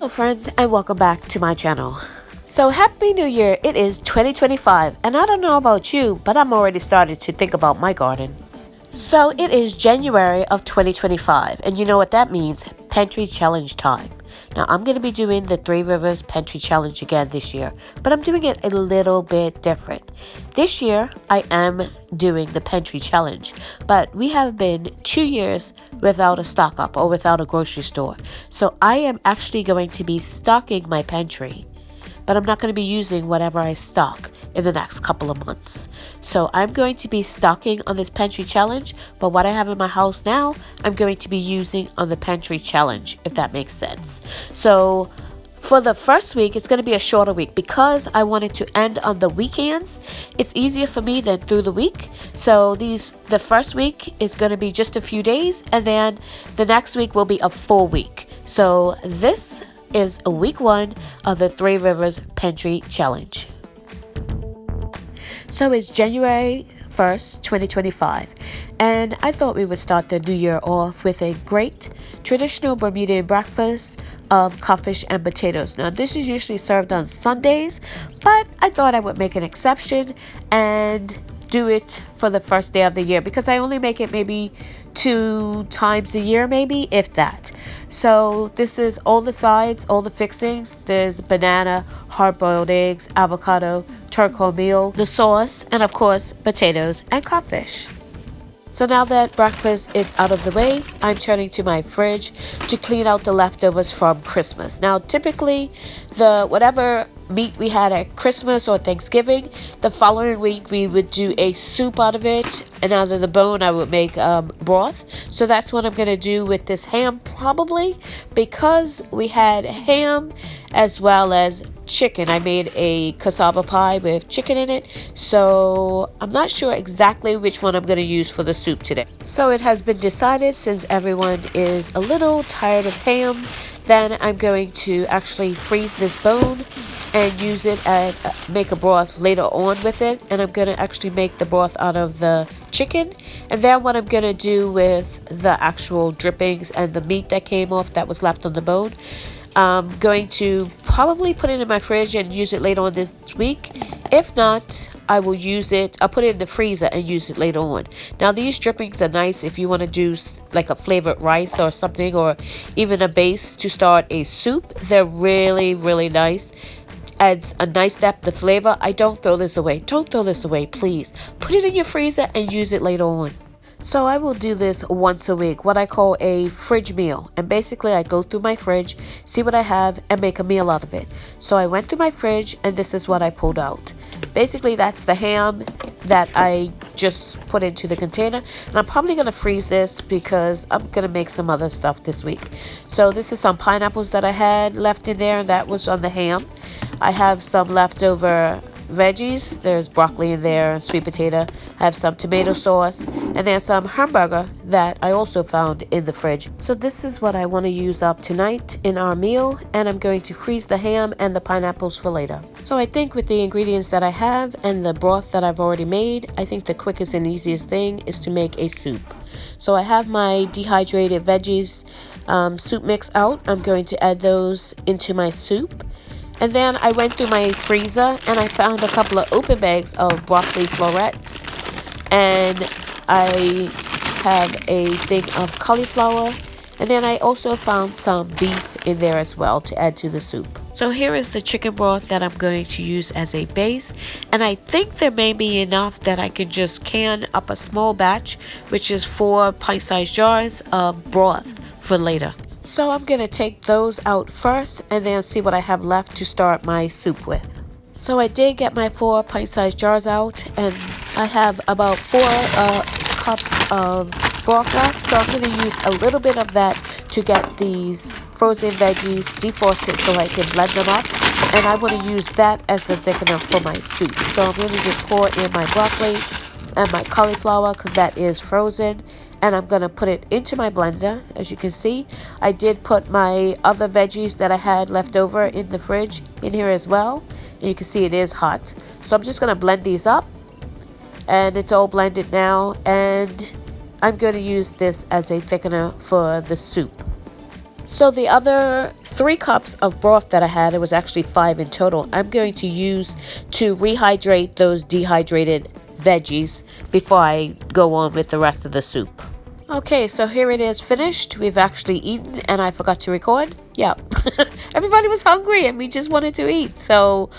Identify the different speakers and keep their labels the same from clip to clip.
Speaker 1: Hello friends, and welcome back to my channel. So happy new year. It is 2025 and I don't know about you, but I'm already started to think about my garden. So it is January of 2025 and you know what that means, pantry challenge time. Now I'm going to be doing the Three Rivers Pantry challenge again this year, but I'm doing it a little bit different. This year I am doing the pantry challenge, but we have been 2 years without a stock up or without a grocery store. So I am actually going to be stocking my pantry, but I'm not going to be using whatever I stock in the next couple of months. So I'm going to be stocking on this pantry challenge, but what I have in my house now, I'm going to be using on the pantry challenge, if that makes sense. So for the first week, it's going to be a shorter week because I wanted to end on the weekends. It's easier for me than through the week. So the first week is going to be just a few days, and then the next week will be a full week. So this is a week 1 of the Three Rivers Pantry Challenge. So it's January 1st, 2025, and I thought we would start the new year off with a great traditional Bermudian breakfast of codfish and potatoes. Now this is usually served on Sundays, but I thought I would make an exception and do it for the first day of the year because I only make it maybe 2 times a year, maybe, if that. So this is all the sides, all the fixings. There's banana, hard-boiled eggs, avocado, turco meal, the sauce, and of course potatoes and codfish. So now that breakfast is out of the way, I'm turning to my fridge to clean out the leftovers from Christmas. Now typically whatever meat we had at Christmas or Thanksgiving, the following week we would do a soup out of it, and out of the bone I would make broth. So that's what I'm going to do with this ham, probably, because we had ham as well as chicken. I made a cassava pie with chicken in it, so I'm not sure exactly which one I'm going to use for the soup today. So it has been decided, since everyone is a little tired of ham, then I'm going to actually freeze this bone and use it and make a broth later on with it. And I'm going to actually make the broth out of the chicken. And then what I'm going to do with the actual drippings and the meat that came off that was left on the bone, I'm going to probably put it in my fridge and use it later on this week. If not, I will use it, I'll put it in the freezer and use it later on. Now these drippings are nice if you want to do like a flavored rice or something, or even a base to start a soup. They're really, really nice. Adds a nice depth of flavor. I don't throw this away. Don't throw this away, please. Put it in your freezer and use it later on. So I will do this once a week, what I call a fridge meal. And basically I go through my fridge, see what I have, and make a meal out of it. So I went through my fridge and this is what I pulled out. Basically that's the ham that I just put into the container. And I'm probably going to freeze this because I'm going to make some other stuff this week. So this is some pineapples that I had left in there, and that was on the ham. I have some leftover veggies. There's broccoli in there and sweet potato. I have some tomato sauce, and there's some hamburger that I also found in the fridge. So this is what I want to use up tonight in our meal, and I'm going to freeze the ham and the pineapples for later. So I think with the ingredients that I have and the broth that I've already made, I think the quickest and easiest thing is to make a soup. So I have my dehydrated veggies soup mix out. I'm going to add those into my soup. And then I went through my freezer and I found a couple of open bags of broccoli florets. And I have a thing of cauliflower. And then I also found some beef in there as well to add to the soup. So here is the chicken broth that I'm going to use as a base. And I think there may be enough that I can just can up a small batch, which is 4 pint-sized jars of broth for later. So I'm going to take those out first and then see what I have left to start my soup with. So I did get my 4 pint-sized jars out, and I have about 4 cups of broth left. So I'm going to use a little bit of that to get these frozen veggies defrosted so I can blend them up. And I want to use that as the thickener for my soup. So I'm going to just pour in my broccoli and my cauliflower because that is frozen. And I'm going to put it into my blender. As you can see, I did put my other veggies that I had left over in the fridge in here as well. And you can see it is hot. So I'm just going to blend these up. And it's all blended now. And I'm going to use this as a thickener for the soup. So the other 3 cups of broth that I had, it was actually 5 in total, I'm going to use to rehydrate those dehydrated veggies before I go on with the rest of the soup. Okay, so here it is finished. We've actually eaten and I forgot to record. Yep. Everybody was hungry and we just wanted to eat. So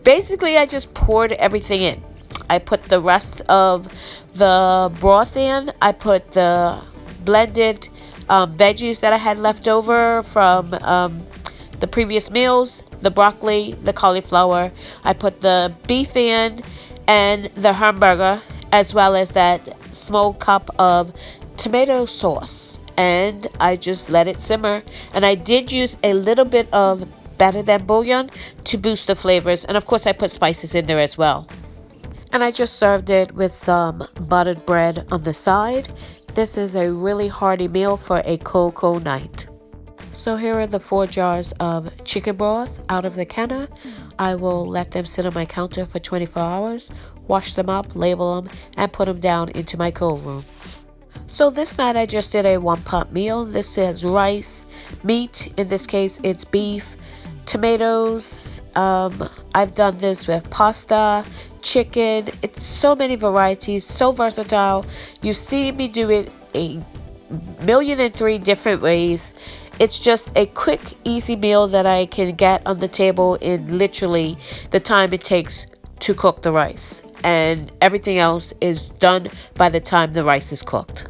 Speaker 1: basically I just poured everything in. I put the rest of the broth in. I put the blended veggies that I had left over from the previous meals, the broccoli, the cauliflower. I put the beef in and the hamburger, as well as that small cup of tomato sauce. And I just let it simmer. And I did use a little bit of better than bouillon to boost the flavors. And of course I put spices in there as well. And I just served it with some buttered bread on the side. This is a really hearty meal for a cold night. So here are the 4 jars of chicken broth out of the canner. I will let them sit on my counter for 24 hours, wash them up, label them, and put them down into my cold room. So this night I just did a 1-pot meal. This is rice, meat, in this case it's beef, tomatoes. I've done this with pasta, chicken. It's so many varieties, so versatile. You see me do it 1,000,003 different ways. It's just a quick, easy meal that I can get on the table in literally the time it takes to cook the rice. And everything else is done by the time the rice is cooked.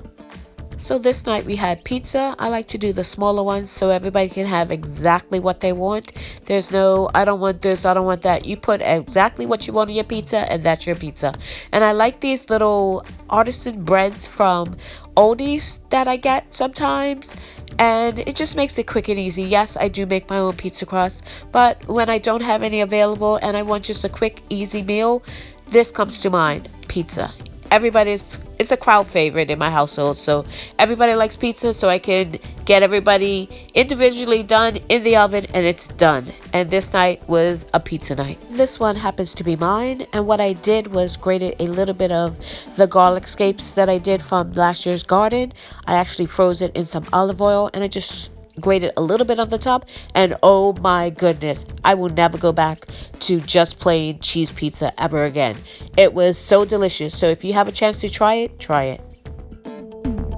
Speaker 1: So this night we had pizza. I like to do the smaller ones so everybody can have exactly what they want. There's no, I don't want this, I don't want that. You put exactly what you want on your pizza and that's your pizza. And I like these little artisan breads from Oldies that I get sometimes. And it just makes it quick and easy. Yes, I do make my own pizza crust, but when I don't have any available and I want just a quick, easy meal, this comes to mind, pizza. It's a crowd favorite in my household, so everybody likes pizza, so I can get everybody individually done in the oven and it's done. And this night was a pizza night. This one happens to be mine, and what I did was grated a little bit of the garlic scapes that I did from last year's garden. I actually froze it in some olive oil and I just grated a little bit on the top, and oh my goodness, I will never go back to just plain cheese pizza ever again. It was so delicious. So if you have a chance to try it, try it.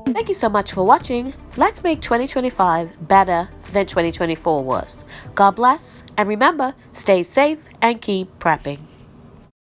Speaker 1: Thank you so much for watching. Let's make 2025 better than 2024 was. God bless, and remember, stay safe and keep prepping.